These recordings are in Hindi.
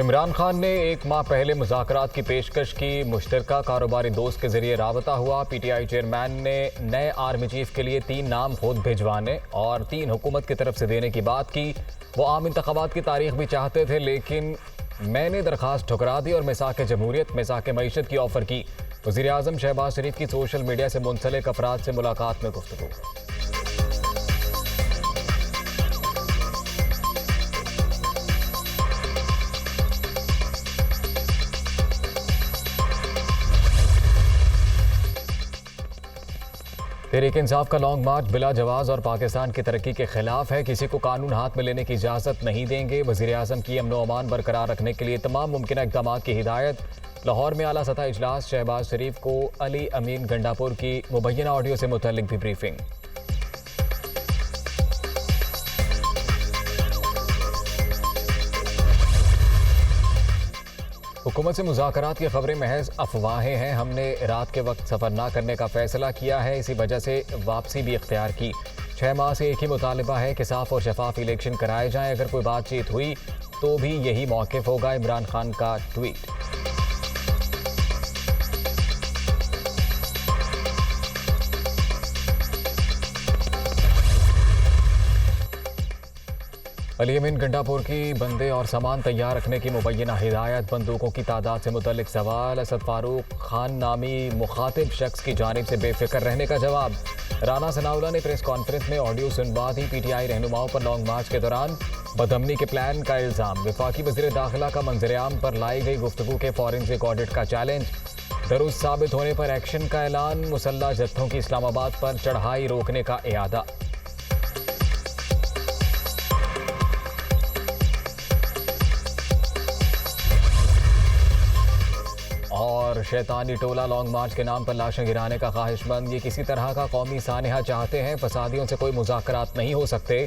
इमरान खान ने एक माह पहले मुज़ाकरात की पेशकश की। मुश्तरका कारोबारी दोस्त के जरिए राबता हुआ। पीटीआई चेयरमैन ने नए आर्मी चीफ के लिए 3 नाम खुद भिजवाने और 3 हुकूमत की तरफ से देने की बात की। वो आम इंतखाबात की तारीख भी चाहते थे, लेकिन मैंने दरखास्त ठुकरा दी और मिसाक जमहूरियत, मिसाक मईशत की ऑफर की। वज़ीर आज़म शहबाज शरीफ की सोशल मीडिया से मुंसलिक अफराद से मुलाकात में गुफ्तगू। तहरीक इंसाफ का लॉन्ग मार्च बिला जवाज और पाकिस्तान की तरक्की के खिलाफ है। किसी को कानून हाथ में लेने की इजाज़त नहीं देंगे। वज़ीर आज़म की अमन व अमान बरकरार रखने के लिए तमाम मुमकिन इक़दाम की हिदायत। लाहौर में आला सतह इजलास। शहबाज शरीफ को अली अमीन गंडापुर की मुबैना ऑडियो से मुतल्लिक भी ब्रीफिंग। हुकूमत से मुज़ाकरात की खबरें महज अफवाहें हैं। हमने रात के वक्त सफ़र ना करने का फैसला किया है, इसी वजह से वापसी भी इख्तियार की। 6 माह से एक ही मुतालिबा है कि साफ और शफाफ इलेक्शन कराए जाएं। अगर कोई बातचीत हुई तो भी यही मौक़िफ़ होगा। इमरान खान का ट्वीट। अली अमीन गंडापुर की बंदे और सामान तैयार रखने की मुबैना हिदायत। बंदूकों की तादाद से मुतल्लिक सवाल। असद फारूक खान नामी मुखातिब शख्स की जानिब से बेफिक्र रहने का जवाब। राना सनाउल्लाह ने प्रेस कॉन्फ्रेंस में ऑडियो सुनवा दी। पीटीआई रहनुमाओं पर लॉन्ग मार्च के दौरान बदअमनी के प्लान का इल्ज़ाम। वफाकी वज़ीर दाखिला का मंजरेआम पर लाई गई गुफ्तगू के फॉरेंसिक ऑडिट का चैलेंज। दुरुस्त साबित होने पर एक्शन का ऐलान। मुसल्लह जत्थों की इस्लामाबाद पर चढ़ाई रोकने का इरादा। और शैतानी टोला लॉन्ग मार्च के नाम पर लाशें गिराने का ख्वाहिशमंद। ये किसी तरह का कौमी सानहा चाहते हैं। फसादियों से कोई मुज़ाकरात नहीं हो सकते।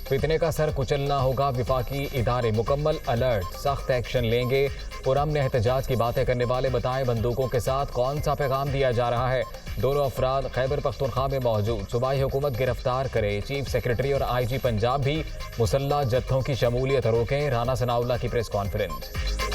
फितने का सर कुचलना होगा। विफाकी इदारे मुकम्मल अलर्ट, सख्त एक्शन लेंगे। पुरअमन एहतजाज की बातें करने वाले बताएं बंदूकों के साथ कौन सा पैगाम दिया जा रहा है। दोनों अफराद खैबर पख्तूनख्वा में मौजूद। सूबाई हुकूमत गिरफ्तार करे। चीफ सेक्रेटरी और IG पंजाब भी मुसल्लह जत्थों की शमूलियत रोकें। राना सनाउल्लाह की प्रेस कॉन्फ्रेंस।